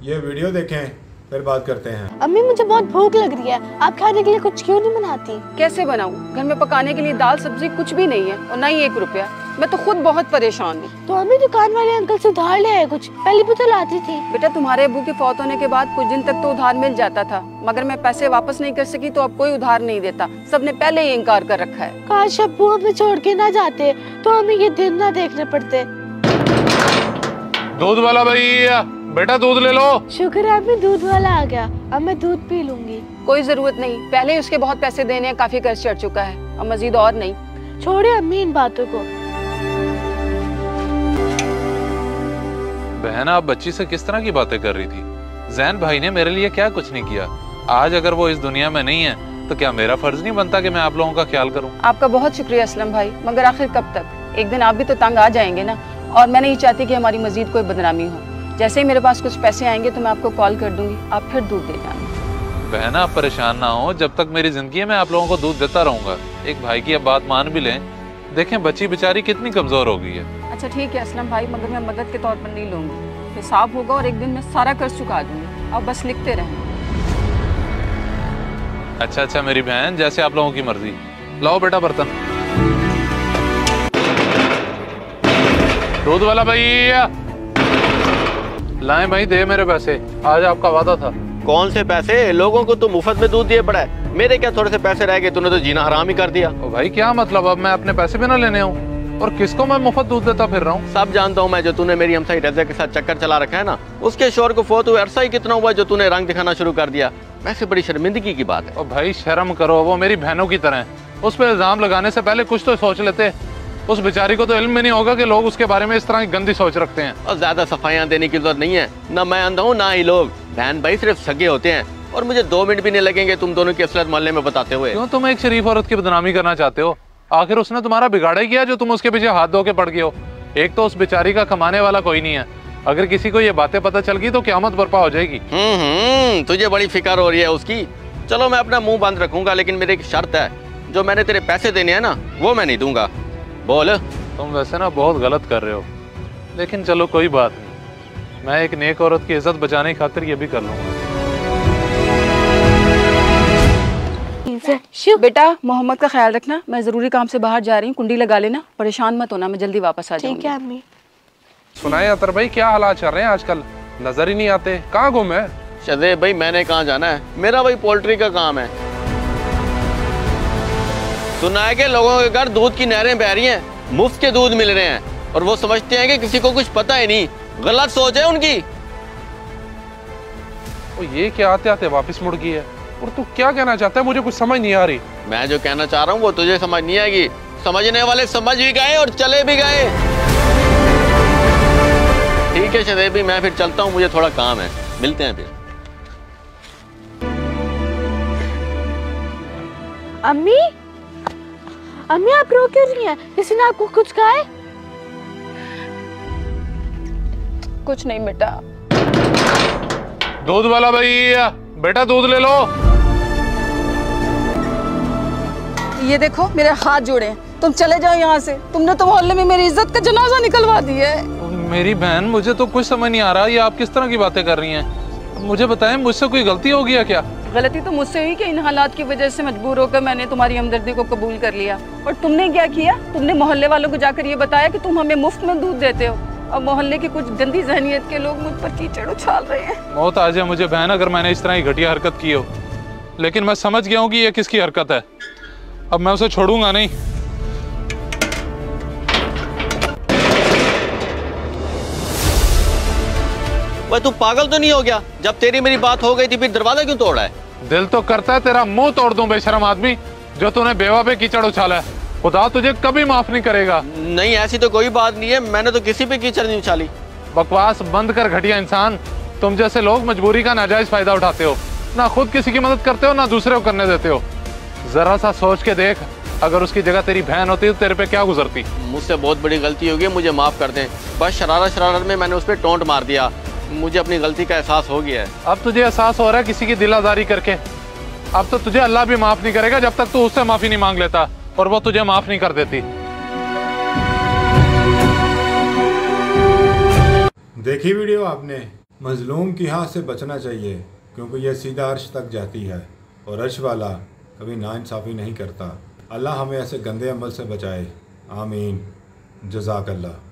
ये वीडियो देखें फिर बात करते हैं। अम्मी मुझे बहुत भूख लग रही है, आप खाने के लिए कुछ क्यों नहीं बनाती? कैसे बनाऊं? घर में पकाने के लिए दाल सब्जी कुछ भी नहीं है और ना ही 1 रुपया। मैं तो खुद बहुत परेशान हूँ। तो अम्मी दुकान वाले अंकल से उधार ले आए कुछ, पहले भी तो लाती थी। बेटा तुम्हारे अब्बू के फौत होने के बाद कुछ दिन तक तो उधार मिल जाता था, मगर मैं पैसे वापस नहीं कर सकी तो अब कोई उधार नहीं देता। सबने पहले ही इनकार कर रखा है। काश अब्बू हमें छोड़ के ना जाते तो हमें ये दिन ना देखने पड़ते। दूध वाला भैया, बेटा दूध ले लो। शुक्र है अम्मी दूध वाला आ गया, अब मैं दूध पी लूंगी। कोई जरूरत नहीं, पहले ही उसके बहुत पैसे देने हैं, काफी कर्ज चढ़ चुका है, अब मजीद और नहीं। छोड़े अम्मी इन बातों को। बहन आप बच्ची से किस तरह की बातें कर रही थी? जैन भाई ने मेरे लिए क्या कुछ नहीं किया। आज अगर वो इस दुनिया में नहीं है तो क्या मेरा फर्ज नहीं बनता कि मैं आप लोगों का ख्याल करूं? आपका बहुत शुक्रिया असलम भाई, मगर आखिर कब तक? एक दिन आप भी तो तंग आ जाएंगे ना, और मैं नहीं चाहती कि हमारी मजीद कोई बदनामी हो। जैसे ही मेरे पास कुछ पैसे आएंगे तो मैं आपको कॉल कर दूंगी, आप फिर दूध दे जाना। बहन आप परेशान ना हो, जब तक मेरी जिंदगी है मैं आप लोगों को दूध देता रहूंगा। एक भाई की अब बात मान भी लें, देखें बच्ची बेचारी कितनी कमजोर हो गई है। अच्छा ठीक है असलम भाई, मगर मैं मदद के तौर पर नहीं लूंगी। हिसाब होगा और एक दिन मैं सारा कर्ज चुका दूंगी, आप बस लिखते रहें। अच्छा मेरी बहन, जैसे आप लोगों की मर्जी। लाओ बेटा बर्तन। दूध वाला भैया, लाएं भाई, दे मेरे पैसे, आज आपका वादा था। कौन से पैसे? लोगों को तो मुफ्त में दूध दिए पड़ा है, मेरे क्या थोड़े से पैसे रह गए? तूने तो जीना हराम ही कर दिया। ओ भाई क्या मतलब, अब मैं अपने पैसे भी ना लेने आऊं? और किसको मैं मुफ्त दूध देता फिर रहा हूँ? सब जानता हूँ मैं, जो तूने मेरी हमसाई रज़ा के साथ चक्कर चला रखा है ना, उसके शोर को फोत हुए अरसा ही कितना हुआ जो तूने रंग दिखाना शुरू कर दिया। वैसे बड़ी शर्मिंदगी की बात है। ओ भाई शर्म करो, वो मेरी बहनों की तरह है। उस पर इल्जाम लगाने से पहले कुछ तो सोच लेते। उस बेचारी को तो इल्म भी नहीं होगा कि लोग उसके बारे में इस तरह की गंदी सोच रखते हैं। और ज्यादा सफाइयाँ देने की जरूरत नहीं है, ना मैं अंधा हूँ ना ही लोग। बहन भाई सिर्फ सगे होते हैं, और मुझे 2 मिनट भी नहीं लगेंगे तुम दोनों की असलियत मोहल्ले में बताते हुए। क्यों तुम एक शरीफ औरत की बदनामी करना चाहते हो? आखिर उसने तुम्हारा बिगाड़ा ही किया जो तुम उसके पीछे हाथ धो के पड़ गए हो। एक तो उस बेचारी का कमाने वाला कोई नहीं है, अगर किसी को ये बातें पता चल गई तो क़यामत बर्पा हो जाएगी। तुझे बड़ी फिक्र हो रही है उसकी। चलो मैं अपना मुंह बंद रखूंगा, लेकिन मेरी एक शर्त है, जो मैंने तेरे पैसे देने हैं ना वो मैं नहीं दूंगा। बोल। तुम वैसे ना बहुत गलत कर रहे हो, लेकिन चलो कोई बात नहीं, मैं एक नेक औरत की इज्जत बचाने की खातिर ये भी कर लूंगा। बेटा मोहम्मद का ख्याल रखना, मैं जरूरी काम से बाहर जा रही हूँ, कुंडी लगा लेना, परेशान मत होना, मैं जल्दी वापस आ जाऊंगी। ठीक है अम्मी। सुनाए अतर भाई, क्या हालात चल रहे हैं आजकल? नजर ही नहीं आते, कहाँ गुम है? शदे भाई मैंने कहाँ जाना है, मेरा भाई पोल्ट्री का काम है। सुना है कि लोगों के घर दूध की नहरें बह रही हैं, मुफ्त के दूध मिल रहे हैं, और वो समझते हैं कि किसी को कुछ पता ही नहीं। गलत सोच है उनकी। ओ ये क्या आते आते वापस मुड़ गई है? और तू क्या कहना चाहता है? मुझे कुछ समझ नहीं आ रही। मैं जो कहना चाह रहा हूँ वो तुझे समझ नहीं आएगी। समझने वाले समझ भी गए और चले भी गए। ठीक है शदेब भी, मैं फिर चलता हूँ, मुझे थोड़ा काम है, मिलते हैं फिर। अम्मी, अम्मी आप रो क्यों रही हैं? किसी ने आपको कुछ कहा है? कुछ नहीं बेटा। दूध वाला भैया, बेटा दूध ले लो। ये देखो मेरे हाथ जोड़े हैं, तुम चले जाओ यहाँ से। तुमने तो मोहल्ले में मेरी इज्जत का जनाजा निकलवा दिया है। मेरी बहन, मुझे तो कुछ समझ नहीं आ रहा, ये आप किस तरह की बातें कर रही हैं? मुझे बताएं, मुझसे कोई गलती हो गया क्या? गलती तो मुझसे हुई कि इन हालात की वजह से मजबूर होकर मैंने तुम्हारी हमदर्दी को कबूल कर लिया। और तुमने क्या किया? तुमने मोहल्ले वालों को जाकर ये बताया कि तुम हमें मुफ्त में दूध देते हो, और मोहल्ले के कुछ गंदी जहनियत के लोग मुझ पर कीचड़ उछाल रहे हैं। मौत आ जाए मुझे बहन अगर मैंने इस तरह की घटिया हरकत की हो, लेकिन मैं समझ गया हूँ कि ये किसकी हरकत है। अब मैं उसे छोड़ूंगा नहीं। वह तू पागल तो नहीं हो गया? जब तेरी मेरी बात हो गई थी फिर दरवाजा क्यों तोड़ा है? दिल तो करता है तेरा मुंह तोड़ दूं बेशरम आदमी, जो तूने बेवा पे कीचड़ उछाला है। खुदा तुझे कभी माफ नहीं करेगा। नहीं ऐसी तो कोई बात नहीं है, मैंने तो किसी पे कीचड़ नहीं उछाली। बकवास बंद कर घटिया इंसान। तुम जैसे लोग मजबूरी का नाजायज फायदा उठाते हो, ना खुद किसी की मदद करते हो ना दूसरे को करने देते हो। जरा सा सोच के देख, अगर उसकी जगह तेरी बहन होती तो तेरे पे क्या गुजरती। मुझसे बहुत बड़ी गलती होगी, मुझे माफ कर दें। बस शरारत में मैंने उस पर टोंट मार दिया, मुझे अपनी गलती का एहसास हो गया है। अब तुझे एहसास हो रहा है किसी की दिल आजारी करके? अब तो तुझे अल्लाह भी माफ नहीं करेगा जब तक तू उससे माफी नहीं मांग लेता, और वो तुझे माफ नहीं कर देती। देखी वीडियो आपने? मज़लूम की हाथ से बचना चाहिए, क्योंकि यह सीधा अर्श तक जाती है और अर्श वाला कभी नाइंसाफ़ी नहीं करता। अल्लाह हमें ऐसे गंदे अमल से बचाए। आमीन। जज़ाकल्लाह।